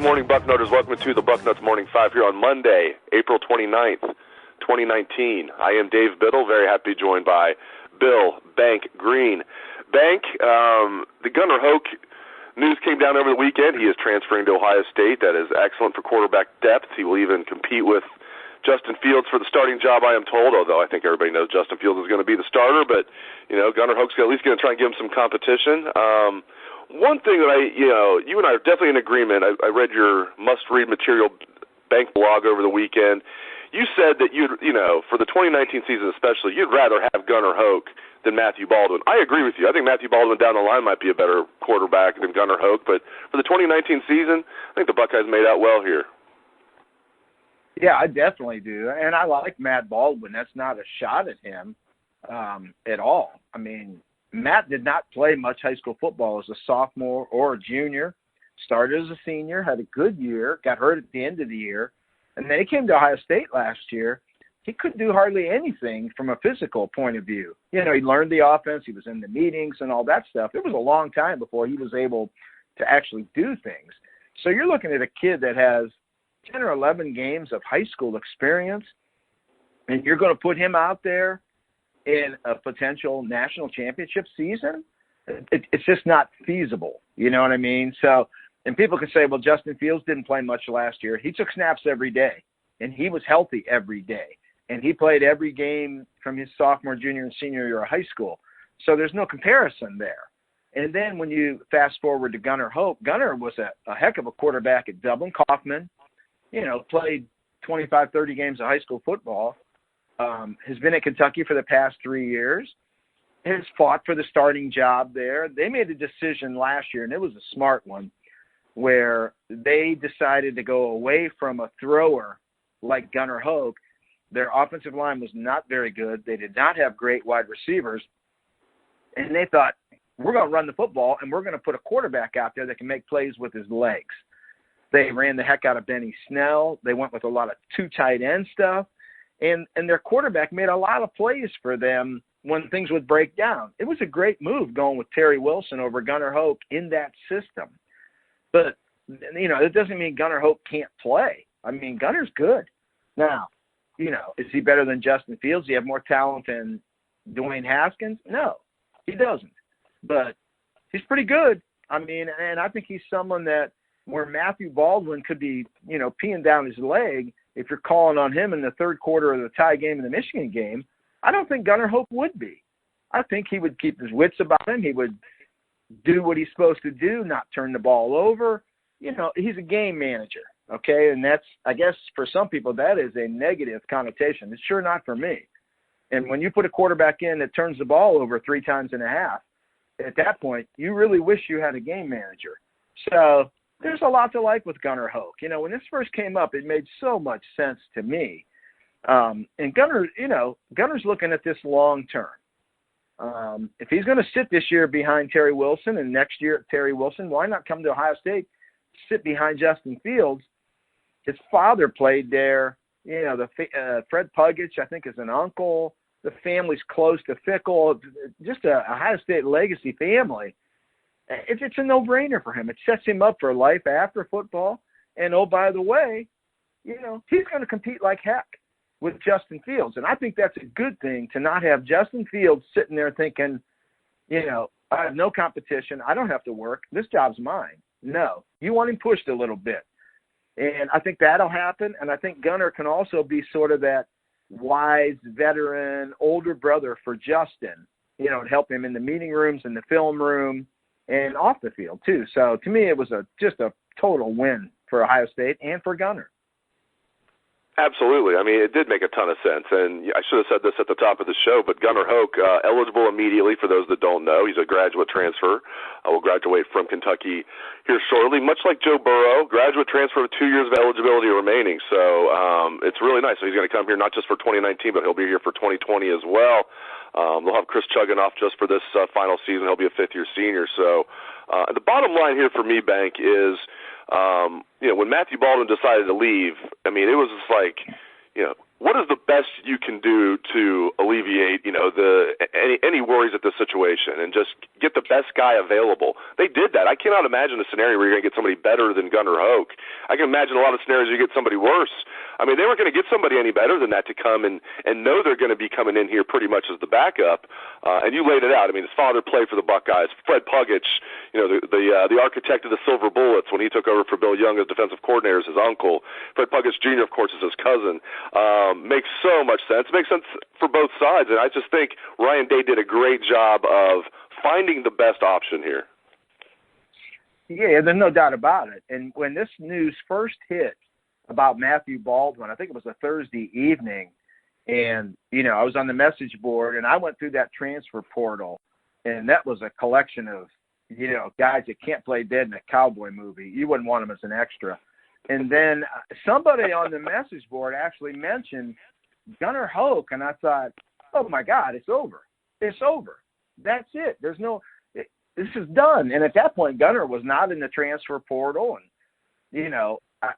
Good morning, Bucknutters. Welcome to the Bucknuts Morning Five here on Monday, April 29th, 2019. I am Dave Biddle, very happy to be joined by Bill Bank Greene. Bank, the Gunnar Hoak news came down over the weekend. He is transferring to Ohio State. That is excellent for quarterback depth. He will even compete with Justin Fields for the starting job, I am told, although I think everybody knows Justin Fields is going to be the starter. But, Gunnar Hoak's at least going to try and give him some competition. One thing that you and I are definitely in agreement. I read your must-read material Bank blog over the weekend. You said that for the 2019 season especially, you'd rather have Gunnar Hoak than Matthew Baldwin. I agree with you. I think Matthew Baldwin down the line might be a better quarterback than Gunnar Hoak, but for the 2019 season, I think the Buckeyes made out well here. Yeah, I definitely do. And I like Matt Baldwin. That's not a shot at him at all. I mean, Matt did not play much high school football as a sophomore or a junior, started as a senior, had a good year, got hurt at the end of the year, and then he came to Ohio State last year. He couldn't do hardly anything from a physical point of view. He learned the offense, he was in the meetings and all that stuff. It was a long time before he was able to actually do things. So you're looking at a kid that has 10 or 11 games of high school experience, and you're going to put him out there in a potential national championship season. It's just not feasible. You know what I mean? So, and people can say, well, Justin Fields didn't play much last year. He took snaps every day, and he was healthy every day. And he played every game from his sophomore, junior, and senior year of high school. So there's no comparison there. And then when you fast forward to Gunnar Hoak, Gunnar was a heck of a quarterback at Dublin Kaufman, played 25, 30 games of high school football, has been at Kentucky for the past 3 years, has fought for the starting job there. They made a decision last year, and it was a smart one, where they decided to go away from a thrower like Gunnar Hoak. Their offensive line was not very good. They did not have great wide receivers. And they thought, we're going to run the football, and we're going to put a quarterback out there that can make plays with his legs. They ran the heck out of Benny Snell. They went with a lot of two tight end stuff. And their quarterback made a lot of plays for them when things would break down. It was a great move going with Terry Wilson over Gunnar Hoak in that system. But, it doesn't mean Gunnar Hoak can't play. I mean, Gunnar's good. Now, is he better than Justin Fields? Do you have more talent than Dwayne Haskins? No, he doesn't. But he's pretty good. I mean, and I think he's someone that where Matthew Baldwin could be, peeing down his leg if you're calling on him in the third quarter of the tie game in the Michigan game. I don't think Gunnar Hoak would be. I think he would keep his wits about him. He would do what he's supposed to do, not turn the ball over. He's a game manager, okay? And that's, I guess, for some people, that is a negative connotation. It's sure not for me. And when you put a quarterback in that turns the ball over 3 times and a half, at that point, you really wish you had a game manager. So there's a lot to like with Gunnar Hoak. When this first came up, it made so much sense to me. And Gunnar, Gunnar's looking at this long term. If he's going to sit this year behind Terry Wilson and next year Terry Wilson, why not come to Ohio State, sit behind Justin Fields? His father played there. Fred Puggich, I think, is an uncle. The family's close to Fickle. Just a Ohio State legacy family. It's a no-brainer for him. It sets him up for life after football. And, oh, by the way, he's going to compete like heck with Justin Fields. And I think that's a good thing to not have Justin Fields sitting there thinking, I have no competition. I don't have to work. This job's mine. No, you want him pushed a little bit. And I think that'll happen. And I think Gunnar can also be sort of that wise, veteran, older brother for Justin, to help him in the meeting rooms, in the film room, and off the field, too. So, to me, it was just a total win for Ohio State and for Gunnar. Absolutely. I mean, it did make a ton of sense. And I should have said this at the top of the show, but Gunnar Hoak, eligible immediately for those that don't know. He's a graduate transfer. Will graduate from Kentucky here shortly, much like Joe Burrow, graduate transfer with 2 years of eligibility remaining. So it's really nice. So he's going to come here not just for 2019, but he'll be here for 2020 as well. They'll have Chris Chugginoff just for this final season. He'll be a fifth-year senior. So the bottom line here for me, Bank, is when Matthew Baldwin decided to leave, I mean, it was just like, what is the best you can do to alleviate, any worries at this situation and just get the best guy available? They did that. I cannot imagine a scenario where you're going to get somebody better than Gunnar Hoak. I can imagine a lot of scenarios you get somebody worse. I mean, they weren't going to get somebody any better than that to come and know they're going to be coming in here pretty much as the backup. And you laid it out. I mean, his father played for the Buckeyes. Fred Puggich, the architect of the Silver Bullets when he took over for Bill Young as defensive coordinator, is his uncle. Fred Puggich Jr., of course, is his cousin. Makes so much sense. Makes sense for both sides. And I just think Ryan Day did a great job of finding the best option here. Yeah, there's no doubt about it. And when this news first hit about Matthew Baldwin, I think it was a Thursday evening, and, I was on the message board, and I went through that transfer portal, and that was a collection of, guys that can't play dead in a cowboy movie. You wouldn't want them as an extra. And then somebody on the message board actually mentioned Gunnar Hoak, and I thought, oh, my God, it's over. It's over. That's it. This is done. And at that point, Gunnar was not in the transfer portal. And,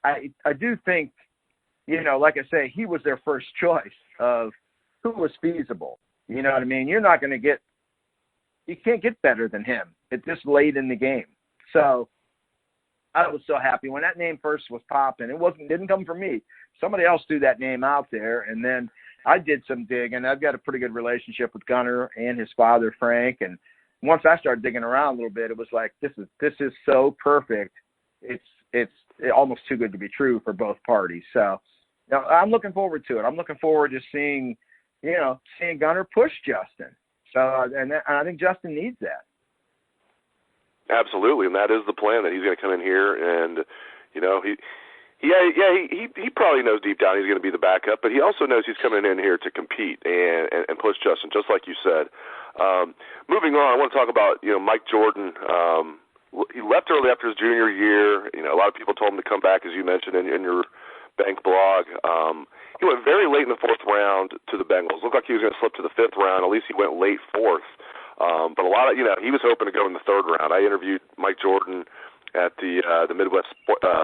I do think, like I say, he was their first choice of who was feasible. You know what I mean? You can't get better than him at this late in the game. So I was so happy when that name first was popping. Didn't come from me. Somebody else threw that name out there, and then I did some digging. I've got a pretty good relationship with Gunnar and his father, Frank. And once I started digging around a little bit, it was like, this is so perfect. It's almost too good to be true for both parties. So I'm looking forward to it. I'm looking forward to seeing Gunnar push Justin. So, and I think Justin needs that. Absolutely, and that is the plan, that he's going to come in here and, he probably knows deep down he's going to be the backup, but he also knows he's coming in here to compete and push Justin, just like you said. Moving on, I want to talk about, Mike Jordan. He left early after his junior year. A lot of people told him to come back, as you mentioned in your Bank blog. He went very late in the fourth round to the Bengals. Looked like he was going to slip to the fifth round. At least he went late fourth. But a lot of, he was hoping to go in the third round. I interviewed Mike Jordan at the Midwest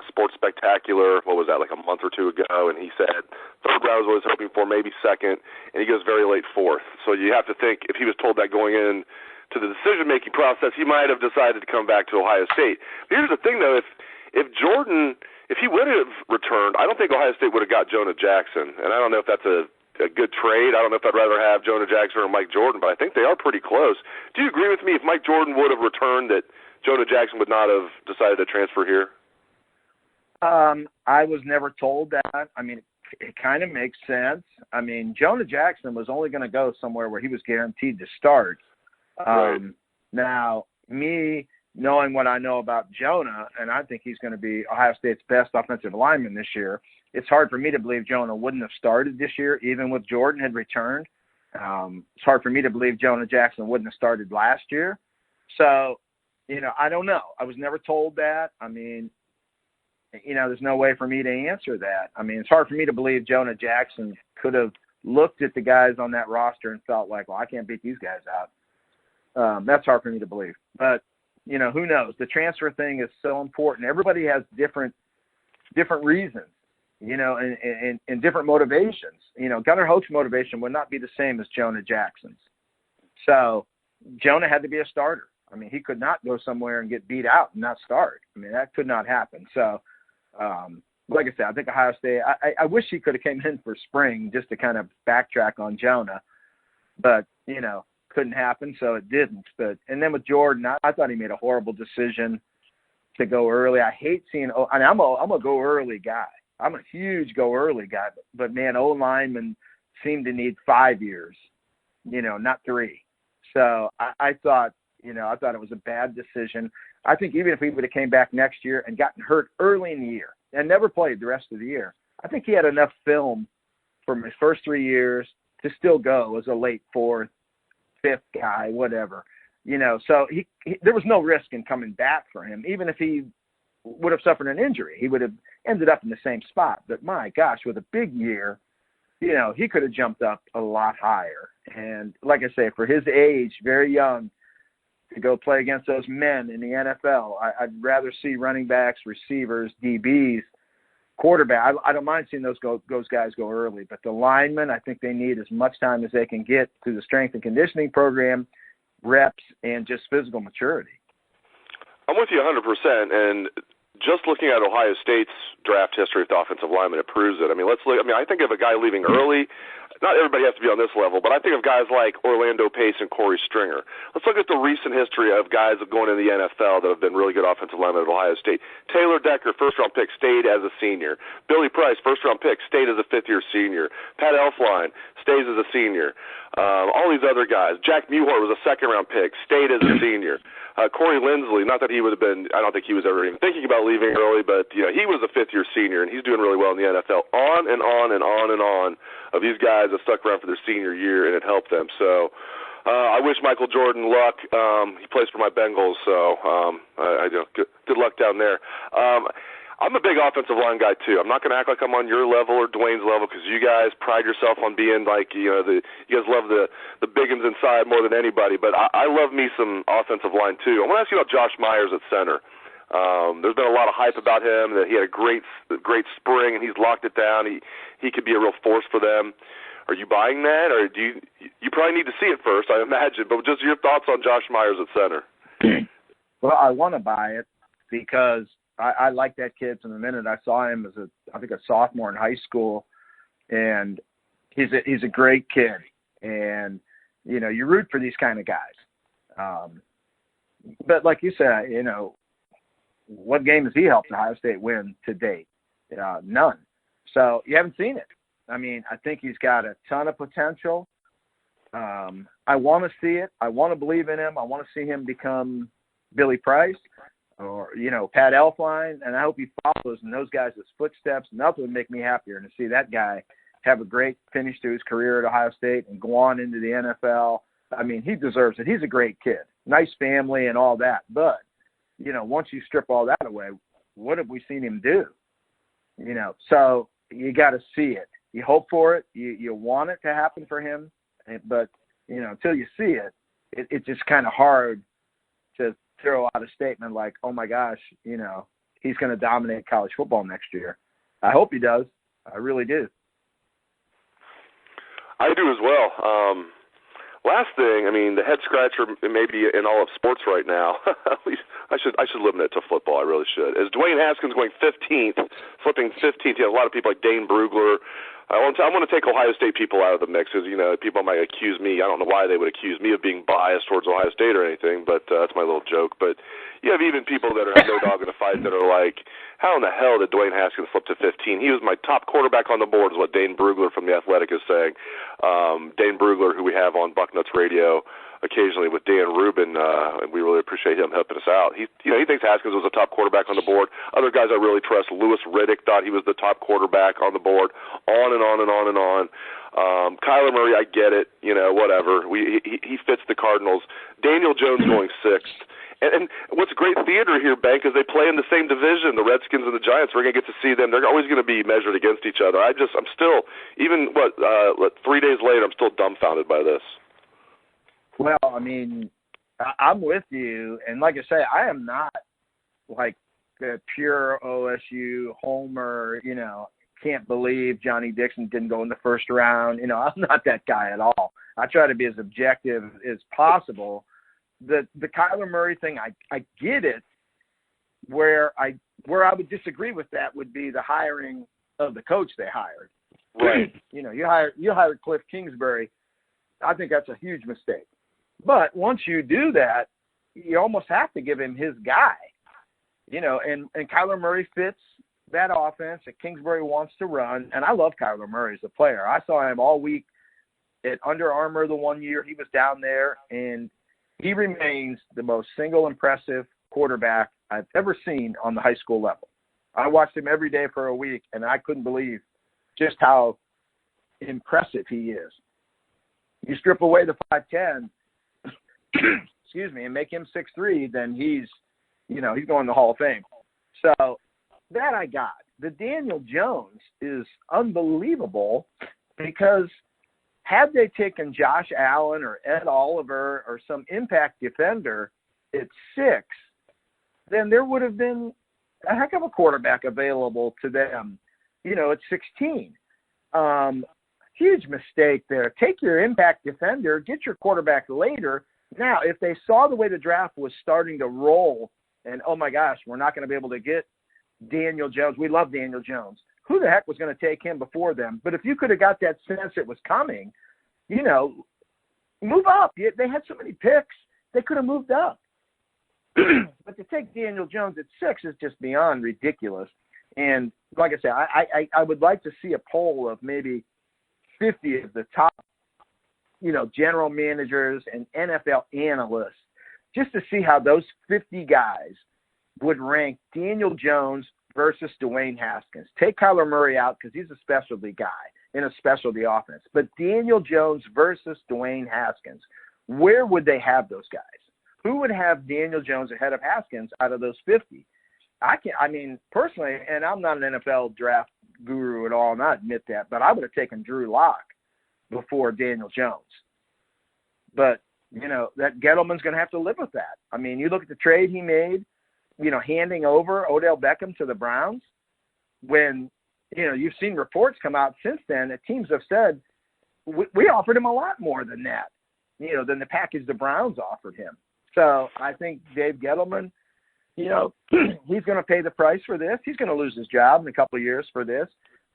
Sports Spectacular, what was that, like a month or two ago, and he said third round was what he was hoping for, maybe second, and he goes very late fourth. So you have to think, if he was told that going in to the decision-making process, he might have decided to come back to Ohio State. But here's the thing, though, if Jordan, if he would have returned, I don't think Ohio State would have got Jonah Jackson, and I don't know if that's a good trade. I don't know if I'd rather have Jonah Jackson or Mike Jordan, but I think they are pretty close. Do you agree with me, if Mike Jordan would have returned, that Jonah Jackson would not have decided to transfer here? I was never told that. I mean, it kind of makes sense. I mean, Jonah Jackson was only going to go somewhere where he was guaranteed to start. Right. Now, me knowing what I know about Jonah, and I think he's going to be Ohio State's best offensive lineman this year, it's hard for me to believe Jonah wouldn't have started this year, even with Jordan had returned. It's hard for me to believe Jonah Jackson wouldn't have started last year. So, I don't know. I was never told that. I mean, there's no way for me to answer that. I mean, it's hard for me to believe Jonah Jackson could have looked at the guys on that roster and felt like, well, I can't beat these guys out. That's hard for me to believe. But, who knows? The transfer thing is so important. Everybody has different reasons, and different motivations. Gunnar Hoak's motivation would not be the same as Jonah Jackson's. So Jonah had to be a starter. I mean, he could not go somewhere and get beat out and not start. I mean, that could not happen. So, like I said, I think Ohio State, I wish he could have came in for spring just to kind of backtrack on Jonah. But, couldn't happen, so it didn't. And then with Jordan, I thought he made a horrible decision to go early. I hate seeing – I'm a go early guy. I'm a huge go early guy. But man, O-linemen seem to need 5 years, not 3. So I thought it was a bad decision. I think even if he would have came back next year and gotten hurt early in the year and never played the rest of the year, I think he had enough film from his first 3 years to still go as a late fourth, fifth guy, whatever, so he there was no risk in coming back for him. Even if he would have suffered an injury, he would have ended up in the same spot. But my gosh, with a big year, he could have jumped up a lot higher. And like I say, for his age, very young, to go play against those men in the NFL, I'd rather see running backs, receivers, DBs quarterback, I don't mind seeing those guys go early, but the linemen, I think they need as much time as they can get through the strength and conditioning program, reps, and just physical maturity. I'm with you 100%, and just looking at Ohio State's draft history with the offensive linemen, it proves it. I mean, I think of a guy leaving early. Not everybody has to be on this level, but I think of guys like Orlando Pace and Corey Stringer. Let's look at the recent history of guys going in the NFL that have been really good offensive linemen at Ohio State. Taylor Decker, first-round pick, stayed as a senior. Billy Price, first-round pick, stayed as a fifth-year senior. Pat Elflein stays as a senior. All these other guys. Jack Mewhort was a second-round pick, stayed as a senior. Corey Lindsley, not that he would have been, I don't think he was ever even thinking about leaving early, but he was a fifth-year senior, and he's doing really well in the NFL. On and on and on and on of these guys that stuck around for their senior year, and it helped them. So I wish Michael Jordan luck. He plays for my Bengals, so good luck down there. I'm a big offensive line guy too. I'm not going to act like I'm on your level or Dwayne's level because you guys pride yourself on being like you guys love the biggins inside more than anybody. But I love me some offensive line too. I want to ask you about Josh Myers at center. There's been a lot of hype about him that he had a great spring and he's locked it down. He could be a real force for them. Are you buying that, or do you probably need to see it first, I imagine? But just your thoughts on Josh Myers at center. Well, I want to buy it because I like that kid from the minute I saw him as I think a sophomore in high school, and he's a great kid, and you root for these kind of guys. But like you said, what game has he helped Ohio State win to date? None. So you haven't seen it. I mean, I think he's got a ton of potential. I want to see it. I want to believe in him. I want to see him become Billy Price or, Pat Elflein, and I hope he follows in those guys' footsteps. Nothing would make me happier than to see that guy have a great finish to his career at Ohio State and go on into the NFL. I mean, he deserves it. He's a great kid, nice family and all that. But, once you strip all that away, what have we seen him do? So you got to see it. You hope for it. You want it to happen for him. But, until you see it, it's just kind of hard to throw out a statement like, oh, my gosh, he's going to dominate college football next year. I hope he does. I really do. I do as well. Last thing, I mean, the head scratcher maybe in all of sports right now, I should limit it to football, I really should, is Dwayne Haskins going 15th, flipping 15th. You have a lot of people like Dane Brugler. I want to take Ohio State people out of the mix because, people might accuse me. I don't know why they would accuse me of being biased towards Ohio State or anything, but that's my little joke. But you have even people that have no dog in the fight that are like, how in the hell did Dwayne Haskins flip to 15? He was my top quarterback on the board is what Dane Brugler from The Athletic is saying. Dane Brugler, who we have on Bucknuts Radio occasionally with Dan Rubin, and we really appreciate him helping us out. He thinks Haskins was a top quarterback on the board. Other guys I really trust, Louis Riddick thought he was the top quarterback on the board, on and on and on and on. Kyler Murray, I get it, whatever. He fits the Cardinals. Daniel Jones going 6th. And what's great theater here, Bank, is they play in the same division, the Redskins and the Giants. We're going to get to see them. They're always going to be measured against each other. I'm still, even 3 days later, I'm still dumbfounded by this. Well, I mean, I'm with you. And like I say, I am not like a pure OSU homer, can't believe Johnny Dixon didn't go in the first round. I'm not that guy at all. I try to be as objective as possible. The Kyler Murray thing, I get it. Where I would disagree with that would be the hiring of the coach they hired. Right. You hired Cliff Kingsbury. I think that's a huge mistake. But once you do that, you almost have to give him his guy. And Kyler Murray fits that offense that Kingsbury wants to run. And I love Kyler Murray as a player. I saw him all week at Under Armour the one year he was down there, and he remains the most single impressive quarterback I've ever seen on the high school level. I watched him every day for a week, and I couldn't believe just how impressive he is. You strip away the 5'10", excuse me, and make him 6'3", then he's going to the Hall of Fame. So that I got. The Daniel Jones is unbelievable because had they taken Josh Allen or Ed Oliver or some impact defender at 6, then there would have been a heck of a quarterback available to them at 16. Huge mistake there. Take your impact defender, get your quarterback later. Now, if they saw the way the draft was starting to roll and, oh, my gosh, we're not going to be able to get Daniel Jones. We love Daniel Jones. Who the heck was going to take him before them? But if you could have got that sense it was coming, move up. They had so many picks, they could have moved up. But to take Daniel Jones at 6 is just beyond ridiculous. And like I said, I would like to see a poll of maybe 50 of the top, general managers and NFL analysts, just to see how those 50 guys would rank Daniel Jones versus Dwayne Haskins. Take Kyler Murray out because he's a specialty guy in a specialty offense. But Daniel Jones versus Dwayne Haskins, where would they have those guys? Who would have Daniel Jones ahead of Haskins out of those 50? Personally, and I'm not an NFL draft guru at all, and I admit that, but I would have taken Drew Lock before Daniel Jones. But, that Gettleman's going to have to live with that. You look at the trade he made, handing over Odell Beckham to the Browns, when, you've seen reports come out since then that teams have said, we offered him a lot more than that, than the package the Browns offered him. So I think Dave Gettleman, he's going to pay the price for this. He's going to lose his job in a couple of years for this.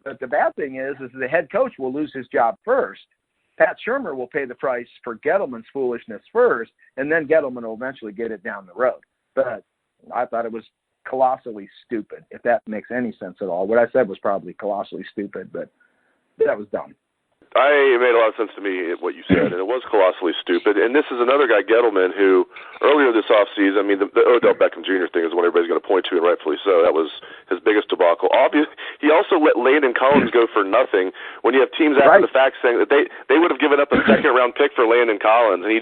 But the bad thing is the head coach will lose his job first. Pat Shurmur will pay the price for Gettleman's foolishness first, and then Gettleman will eventually get it down the road. But I thought it was colossally stupid, if that makes any sense at all. What I said was probably colossally stupid, but that was dumb. It made a lot of sense to me, what you said, and it was colossally stupid. And this is another guy, Gettleman, who earlier this offseason, the Odell Beckham Jr. thing is what everybody's going to point to, and rightfully so. That was his biggest debacle. Obviously, he also let Landon Collins go for nothing when you have teams after the fact saying that they would have given up a second-round pick for Landon Collins, and he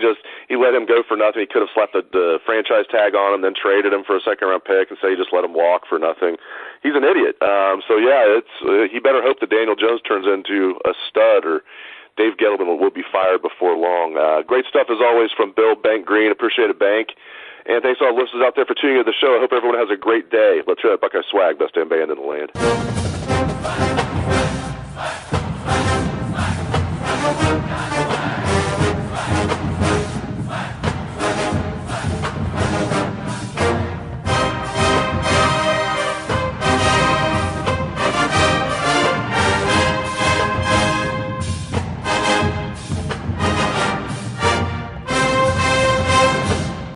let him go for nothing. He could have slapped the franchise tag on him, then traded him for a second-round pick and say he just let him walk for nothing. He's an idiot. He better hope that Daniel Jones turns into a stud, or Dave Gettleman will be fired before long. Great stuff as always from Bill Bank Greene. Appreciate it, Bank. And thanks to all the listeners out there for tuning into the show. I hope everyone has a great day. Let's hear that Buckeye swag. Best damn band in the land.